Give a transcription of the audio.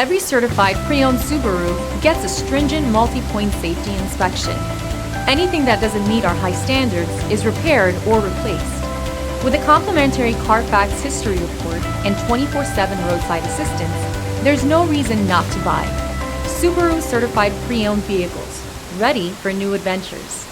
Every certified pre-owned Subaru gets a stringent multi-point safety inspection. Anything that doesn't meet our high standards is repaired or replaced. With a complimentary Carfax history report and 24/7 roadside assistance, there's no reason not to buy. Subaru certified pre-owned vehicles, ready for new adventures.